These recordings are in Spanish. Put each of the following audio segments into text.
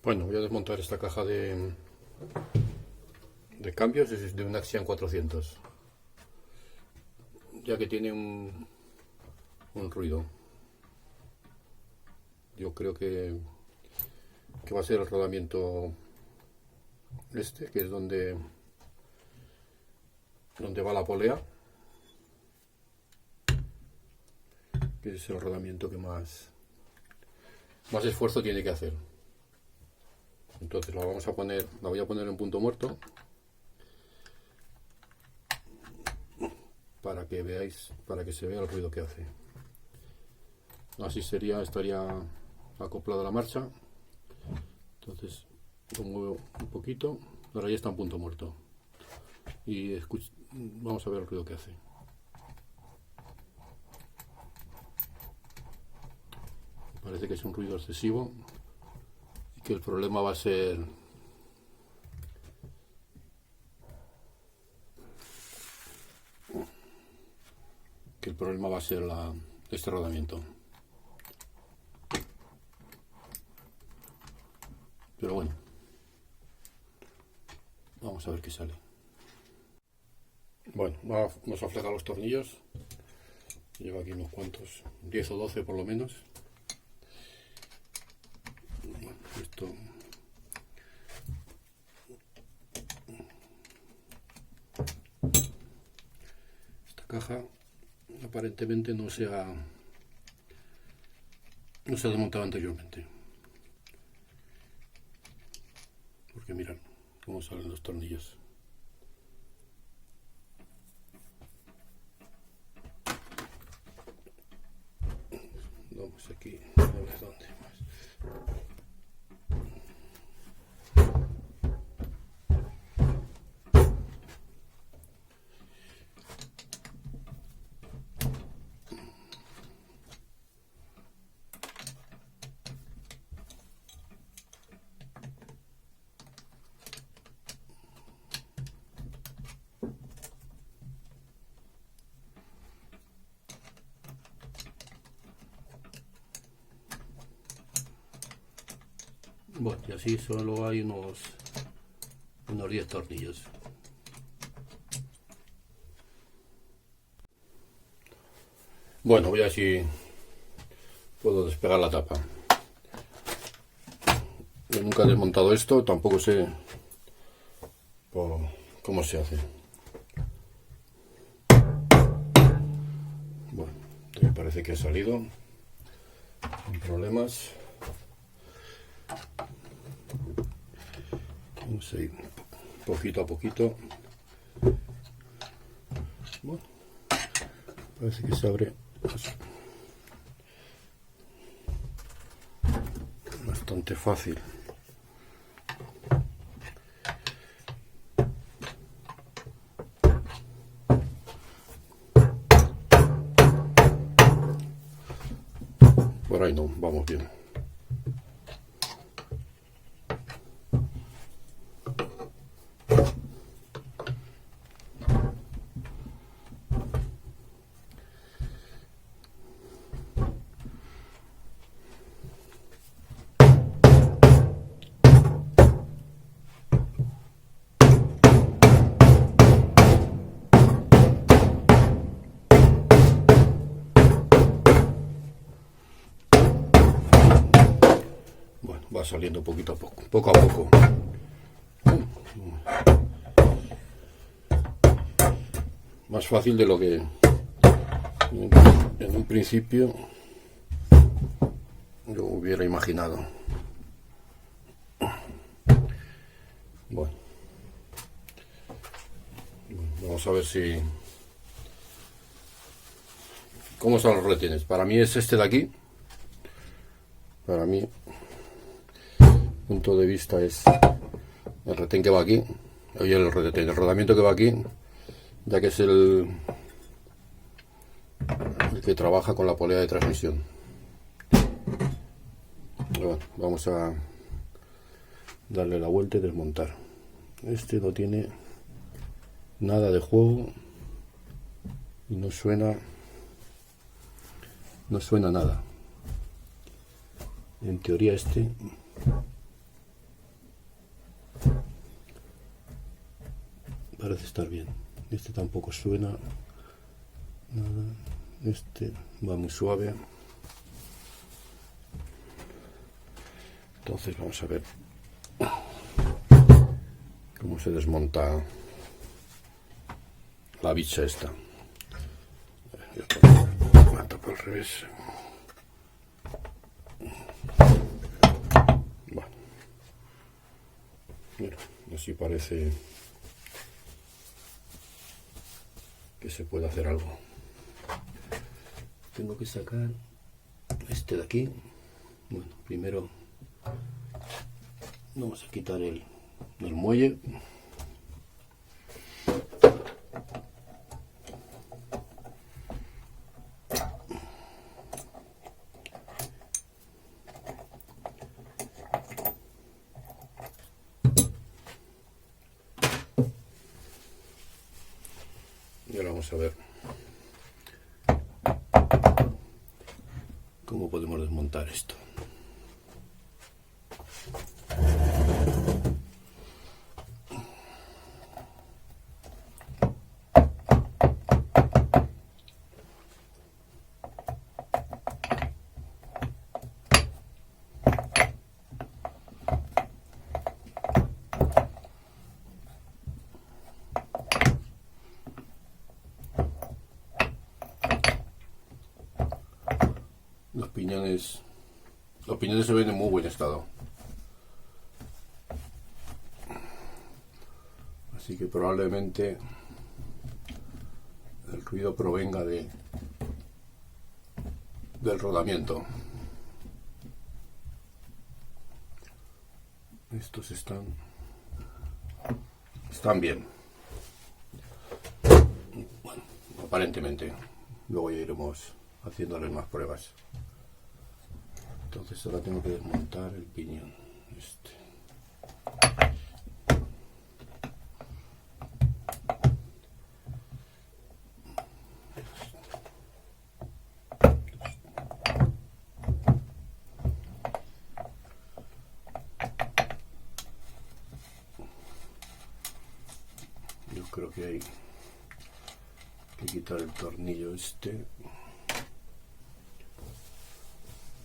Bueno, voy a desmontar esta caja de cambios, es de un Axian 400, ya que tiene un ruido. Yo creo que va a ser el rodamiento este, que es donde va la polea, que es el rodamiento que más esfuerzo tiene que hacer. Entonces la voy a poner en punto muerto para que veáis, para que se vea el ruido que hace. Así estaría acoplada la marcha. Entonces lo muevo un poquito, ahora ya está en punto muerto y vamos a ver el ruido que hace. Parece que es un ruido excesivo y que el problema va a ser este rodamiento. Pero bueno, vamos a ver qué sale. Bueno, vamos a aflojar los tornillos. Llevo aquí unos cuantos, 10 o 12 por lo menos. Bueno, esta caja aparentemente no se ha desmontado anteriormente, porque mirad cómo salen los tornillos. Vamos aquí a ver dónde más. Bueno, y así solo hay unos 10 tornillos. Bueno, voy a ver si puedo despegar la tapa. Yo nunca he desmontado esto, tampoco sé cómo se hace. Bueno, me parece que ha salido sin problemas. Vamos a ir poquito a poquito. Bueno, parece que se abre bastante fácil. Por ahí no, vamos bien. Va saliendo poquito a poco a poco. Más fácil de lo que en un principio yo hubiera imaginado. Bueno, vamos a ver cómo son los retenes. Para mí es este de aquí. Para mí, punto de vista, es el retén que va aquí, oye, el rodamiento que va aquí, ya que es el que trabaja con la polea de transmisión. Bueno, vamos a darle la vuelta y desmontar. Este no tiene nada de juego y no suena nada. En teoría este parece estar bien. Este tampoco suena nada. Este va muy suave. Entonces vamos a ver cómo se desmonta la bicha esta. La tapo al revés. Bueno, mira, así parece que se puede hacer algo. Tengo que sacar este de aquí. Bueno, primero vamos a quitar el muelle. Y ahora vamos a ver cómo podemos desmontar esto. Los piñones se ven en muy buen estado, así que probablemente el ruido provenga del rodamiento. Estos están bien. Bueno, aparentemente. Luego ya iremos haciéndoles más pruebas. Entonces ahora tengo que desmontar el piñón este. Yo creo que hay que quitar el tornillo este.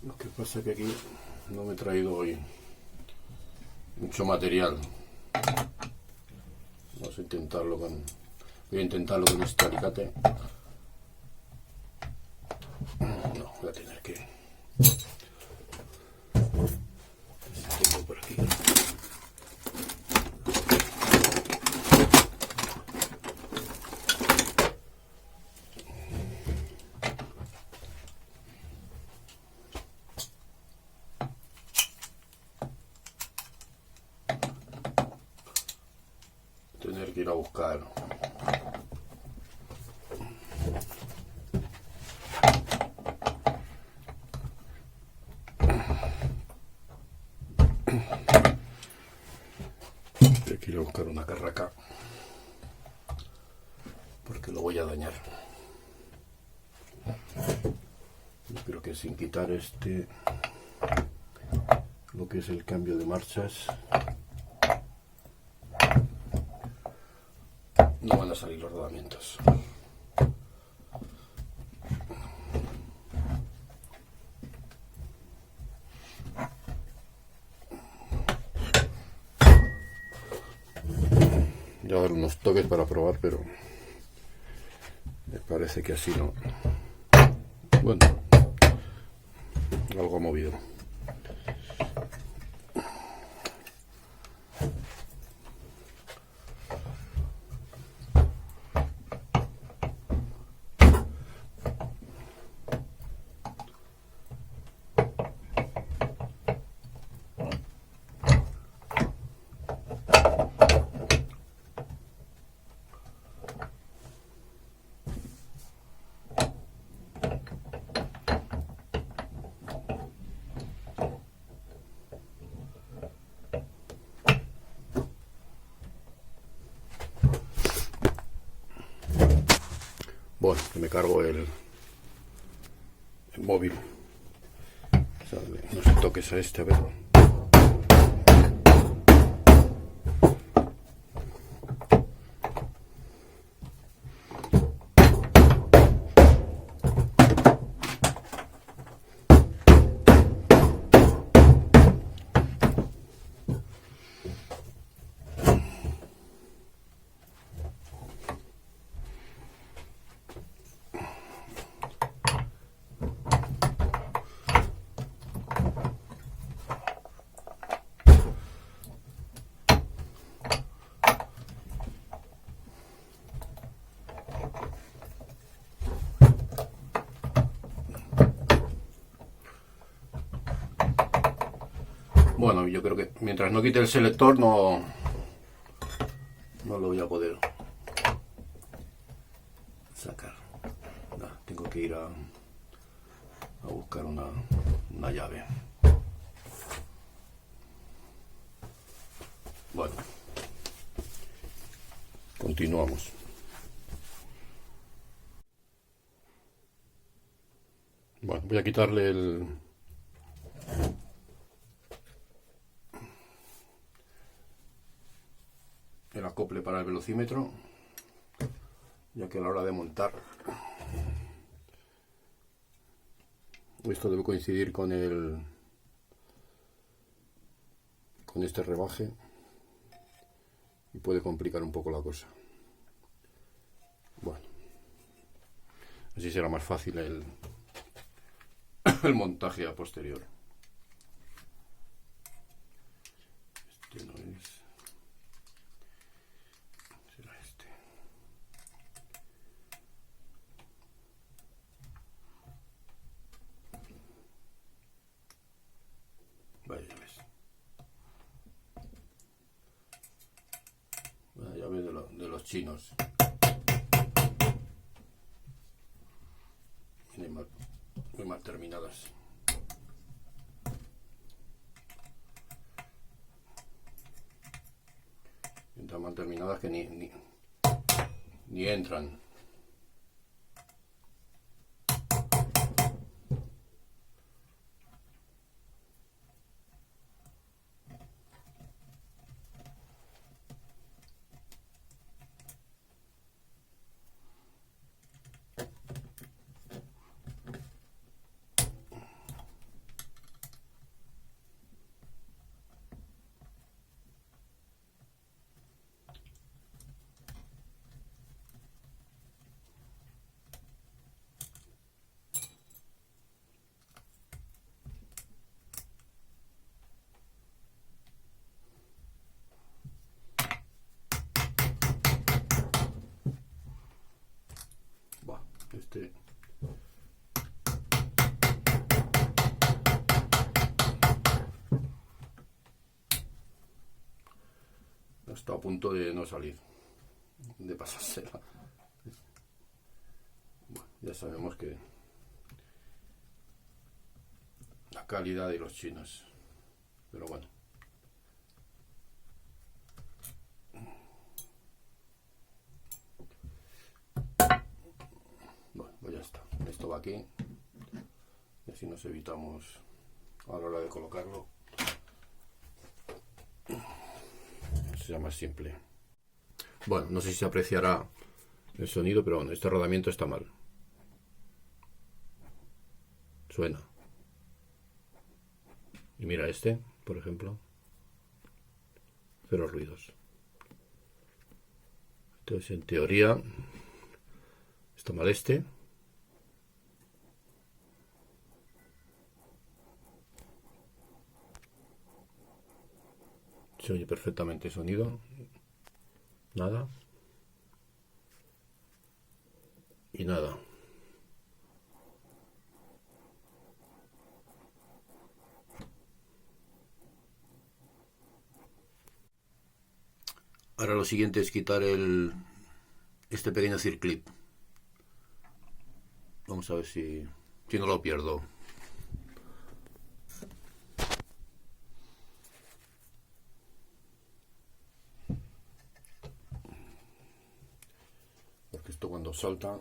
Lo que pasa es que aquí no me he traído hoy mucho material. Vamos a intentarlo voy a intentarlo con este alicate. No, voy a tener que... Tengo por aquí. Tener que ir a buscar una carraca porque lo voy a dañar. Yo creo que sin quitar lo que es el cambio de marchas, no van a salir los rodamientos. Voy a dar unos toques para probar, pero me parece que así no. Bueno, algo ha movido. Bueno, que me cargo el móvil. O sea, no se toques a este, a ver. Bueno, yo creo que mientras no quite el selector no lo voy a poder sacar. No, tengo que ir a buscar una llave. Bueno, continuamos. Bueno, voy a quitarle el acople para el velocímetro, ya que a la hora de montar esto debe coincidir con este rebaje y puede complicar un poco la cosa. Bueno, así será más fácil el montaje a posterior. Este no es. Será este. Vaya, ya ves. Vaya llave de los chinos. Muy mal terminadas. Tan mal terminadas que ni entran. Este está a punto de no salir, de pasársela. Bueno, ya sabemos que la calidad de los chinos, pero bueno. Bueno, pues ya está. Esto va aquí y así nos evitamos a la hora de colocarlo. Sea más simple. Bueno, no sé si se apreciará el sonido, pero bueno, este rodamiento está mal. Suena. Y mira este, por ejemplo. Cero ruidos. Entonces, en teoría, está mal este. Se oye perfectamente el sonido. Nada. Y nada. Ahora lo siguiente es quitar este pequeño circlip. Vamos a ver si no lo pierdo. Porque esto cuando salta...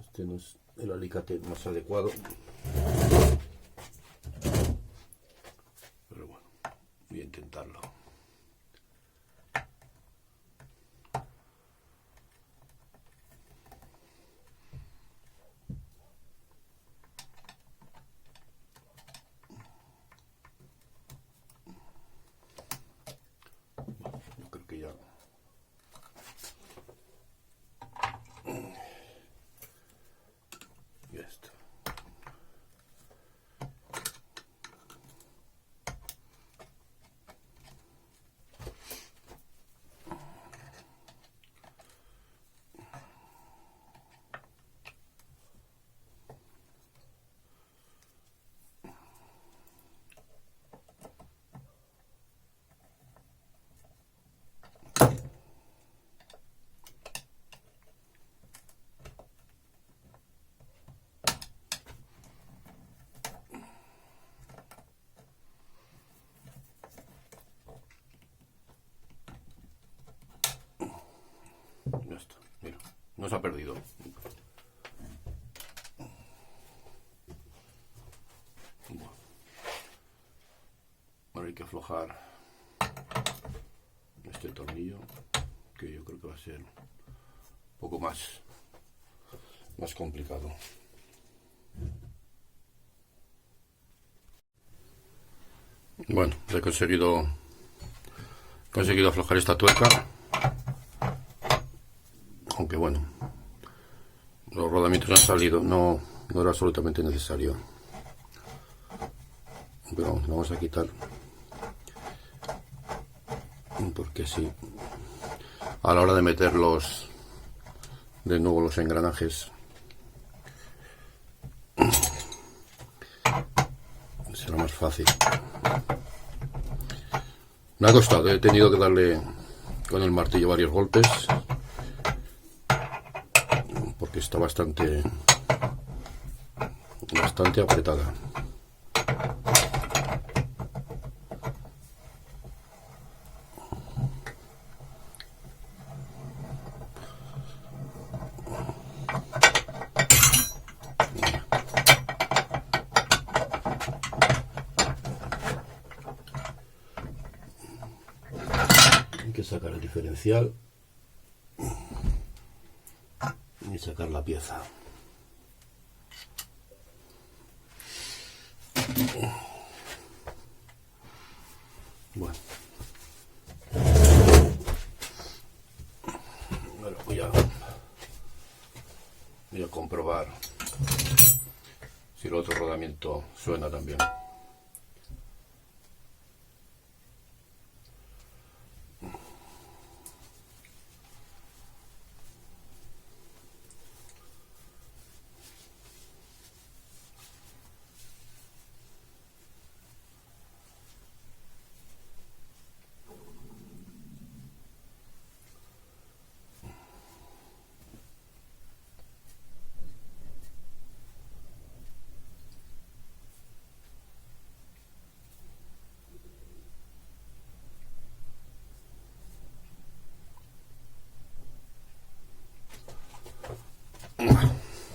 Este no es el alicate más adecuado. Pero bueno, voy a intentarlo. Yo creo que ya... Ya está. no se ha perdido. Bueno, ahora hay que aflojar este tornillo, que yo creo que va a ser un poco más complicado. Bueno, he conseguido aflojar esta tuerca, aunque bueno, los rodamientos han salido, no era absolutamente necesario, pero vamos a quitar, porque sí, a la hora de meter de nuevo los engranajes será más fácil. Me ha costado, he tenido que darle con el martillo varios golpes porque está bastante apretada. Hay que sacar el diferencial y sacar la pieza. Bueno, ahora voy a comprobar si el otro rodamiento suena también.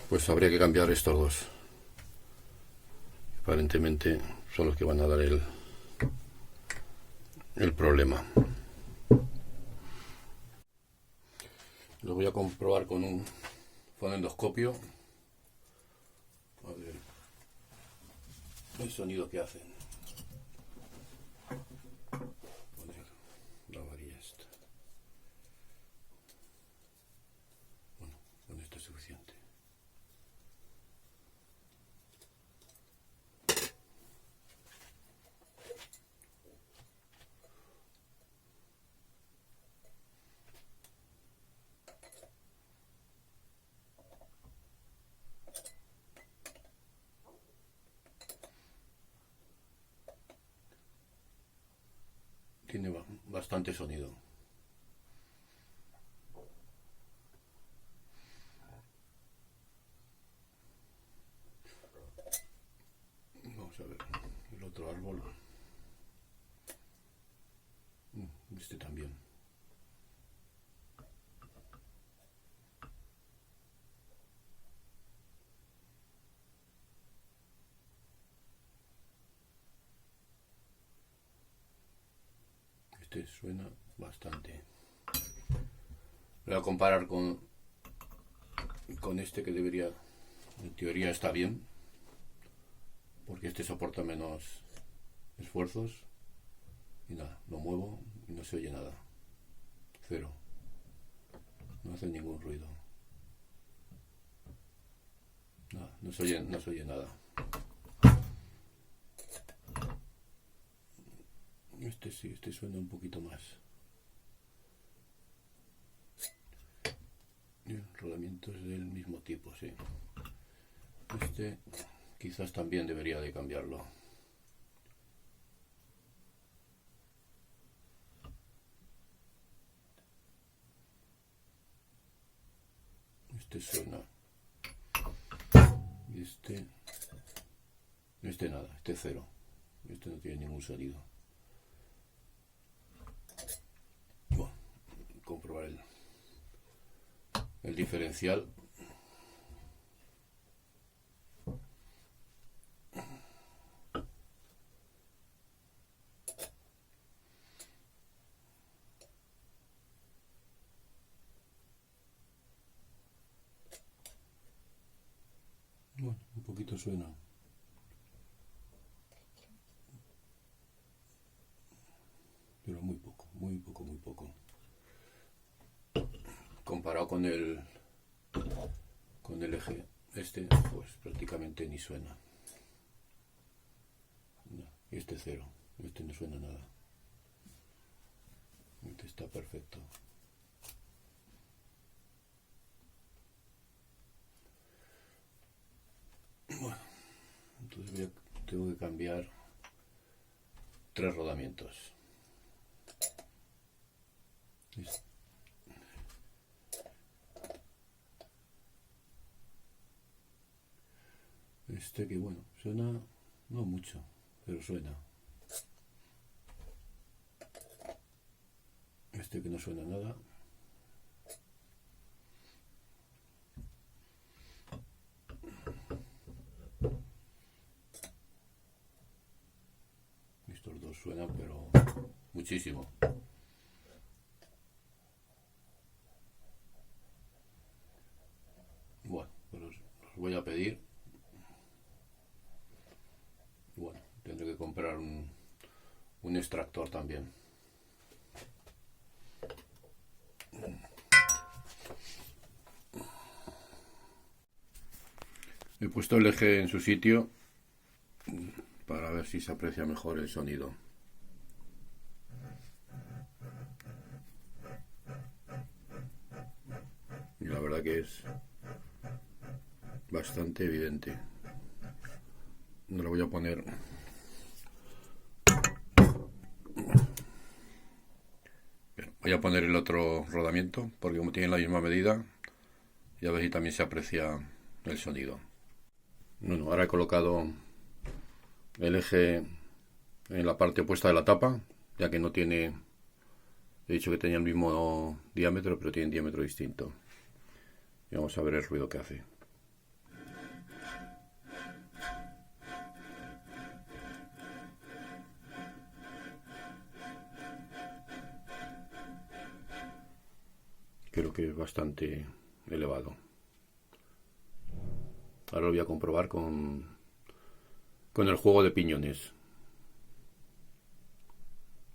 Pues habría que cambiar estos dos. Aparentemente son los que van a dar el problema. Lo voy a comprobar con un fonendoscopio. A ver el sonido que hacen. Poner la varilla esta. Bueno, con esto es suficiente. Tiene bastante sonido. Vamos a ver el otro árbol. Este también. Este suena bastante. Voy a comparar con este, que debería, en teoría está bien, porque este soporta menos esfuerzos. Y nada, lo muevo y no se oye nada. Cero. No hace ningún ruido. Nada, no se oye nada. Este sí, este suena un poquito más. Rodamientos del mismo tipo, sí. Este quizás también debería de cambiarlo. Este suena. Y este nada, este cero. Este no tiene ningún sonido. Bueno, comprobar el diferencial. Bueno, un poquito suena. Pero muy poco, muy poco, muy poco. Comparado con el eje este, pues prácticamente ni suena. No, y este cero, este no suena nada. Este está perfecto. Bueno, entonces tengo que cambiar 3 rodamientos. Este que bueno, suena no mucho, pero suena. Este que no suena nada. Estos dos suenan, pero muchísimo. Bueno, pues os voy a pedir. Bueno, tendré que comprar un extractor también. He puesto el eje en su sitio para ver si se aprecia mejor el sonido. Y la verdad que es bastante evidente. No lo voy a poner. Voy a poner el otro rodamiento porque como tienen la misma medida, ya veis si también se aprecia el sonido. Bueno, ahora he colocado el eje en la parte opuesta de la tapa, ya que no tiene, he dicho que tenía el mismo diámetro, pero tiene un diámetro distinto. Y vamos a ver el ruido que hace. Creo que es bastante elevado. Ahora lo voy a comprobar con el juego de piñones,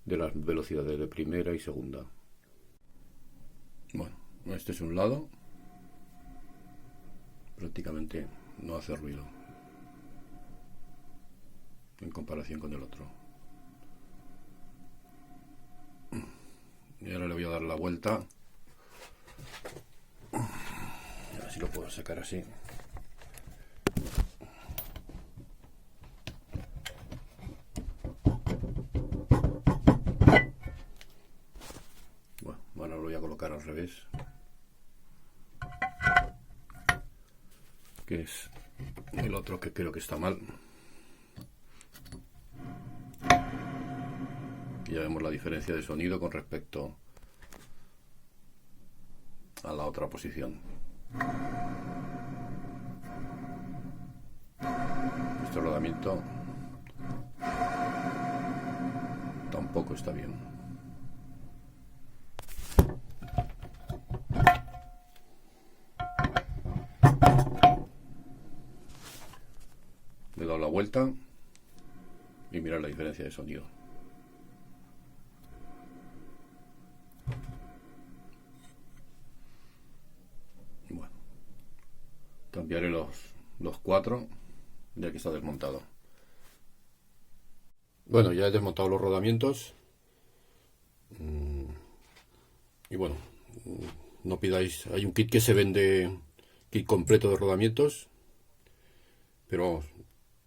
de las velocidades de primera y segunda. Bueno, este es un lado, prácticamente no hace ruido en comparación con el otro. Y ahora le voy a dar la vuelta. A ver si lo puedo sacar así. Bueno, ahora lo voy a colocar al revés, que es el otro que creo que está mal. Y ya vemos la diferencia de sonido con respecto a la otra posición. Este rodamiento tampoco está bien. Le he dado la vuelta y mirad la diferencia de sonido. Bueno, cambiaré los 4 ya que está desmontado. Bueno, ya he desmontado los rodamientos. Y bueno, no pidáis, hay un kit que se vende, kit completo de rodamientos, pero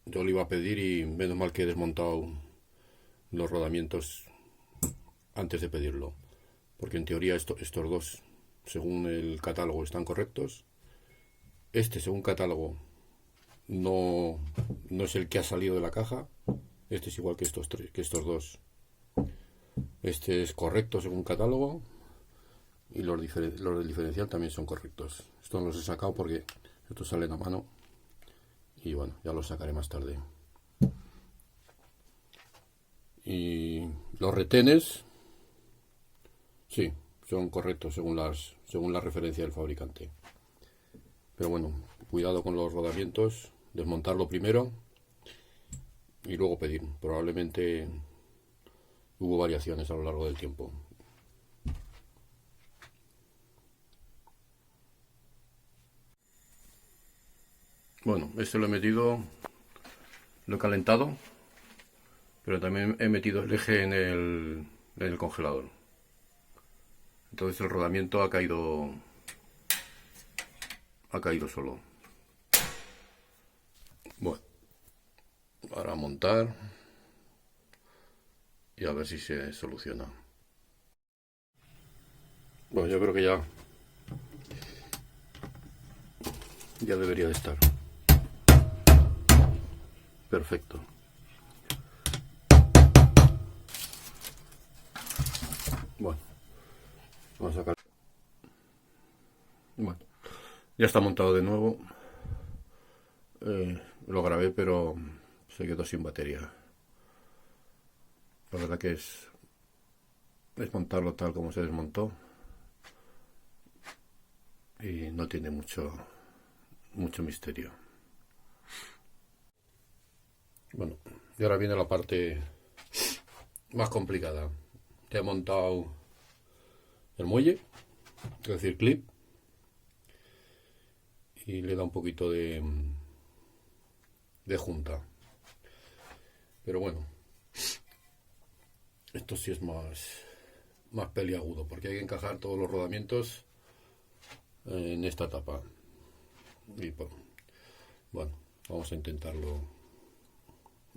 yo lo iba a pedir y menos mal que he desmontado los rodamientos antes de pedirlo, porque en teoría estos dos, según el catálogo, están correctos. Este, según catálogo, no es el que ha salido de la caja. Este es igual que estos dos. Este es correcto según catálogo. y los del diferencial también son correctos. Estos los he sacado porque estos salen a mano y bueno, ya los sacaré más tarde. Y los retenes, sí, son correctos según la referencia del fabricante. Pero bueno, cuidado con los rodamientos, desmontarlo primero y luego pedir. Probablemente hubo variaciones a lo largo del tiempo. Bueno, este lo he metido, lo he calentado, pero también he metido el eje en el congelador. Entonces el rodamiento ha caído solo. Bueno, ahora montar y a ver si se soluciona. Bueno, yo creo que ya debería de estar perfecto. Bueno, vamos a sacar. Bueno, ya está montado de nuevo. Lo grabé, pero se quedó sin batería. La verdad que es montarlo tal como se desmontó y no tiene mucho misterio. Bueno, y ahora viene la parte más complicada. Te he montado el muelle, es decir, clip, y le da un poquito de junta. Pero bueno, esto sí es más peliagudo, porque hay que encajar todos los rodamientos en esta tapa. Y bueno, vamos a intentarlo,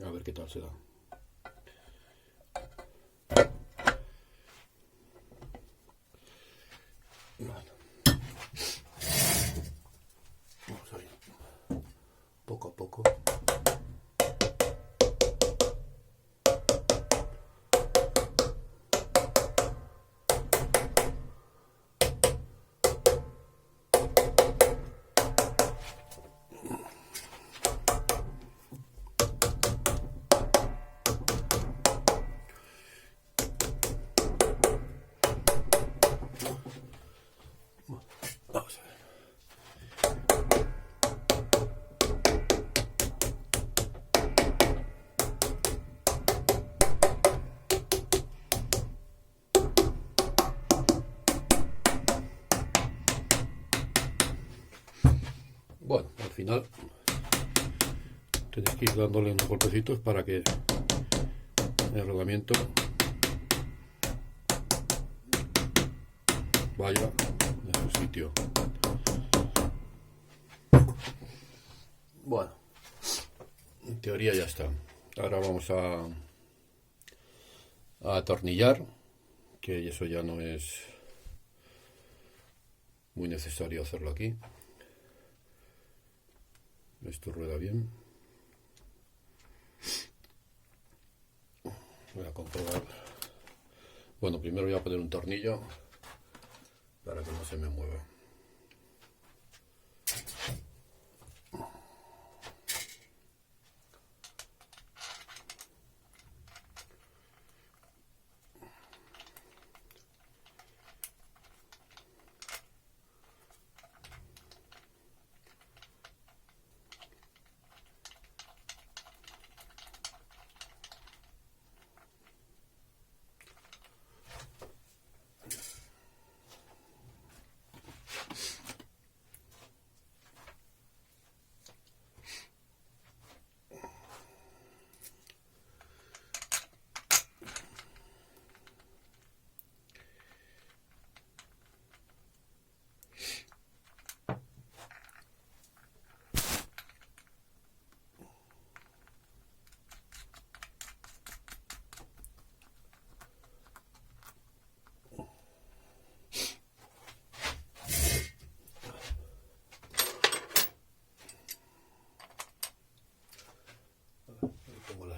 a ver qué tal se da. Bueno, vamos a ir poco a poco. Vamos a ver. Bueno, al final tenéis que ir dándole unos golpecitos para que el rodamiento vaya en su sitio. Bueno, en teoría ya está. Ahora vamos a atornillar, que eso ya no es muy necesario hacerlo aquí. Esto rueda bien. Voy a comprobar. Bueno, primero voy a poner un tornillo para que no se me mueva.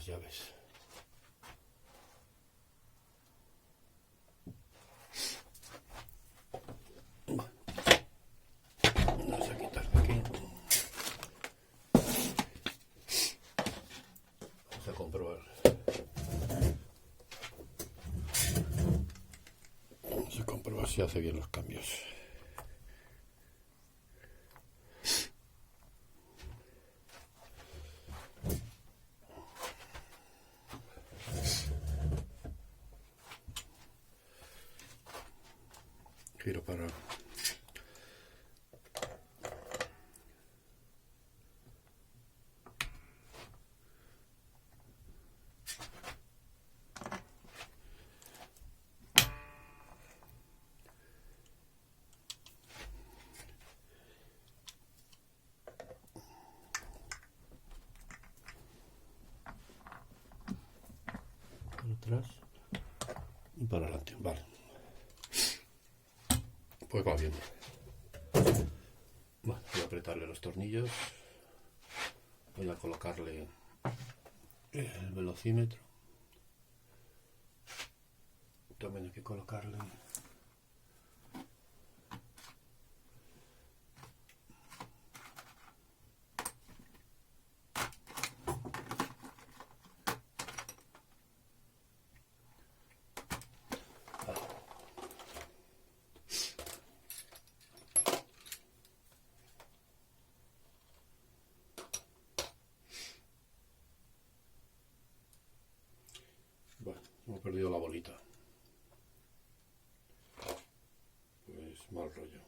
Llaves. si hace bien los cambios. Giro para atrás y para adelante. Vale, pues va bien. Bueno, voy a apretarle los tornillos, voy a colocarle el velocímetro, también hay que colocarle hemos perdido la bolita. Pues mal rollo.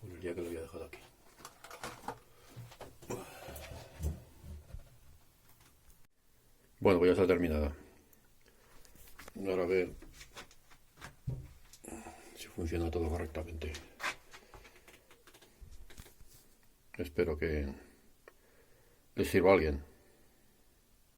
Por el día que lo había dejado aquí. Bueno, pues ya está terminada. Ahora a ver si funciona todo correctamente. Espero que les sirva a alguien.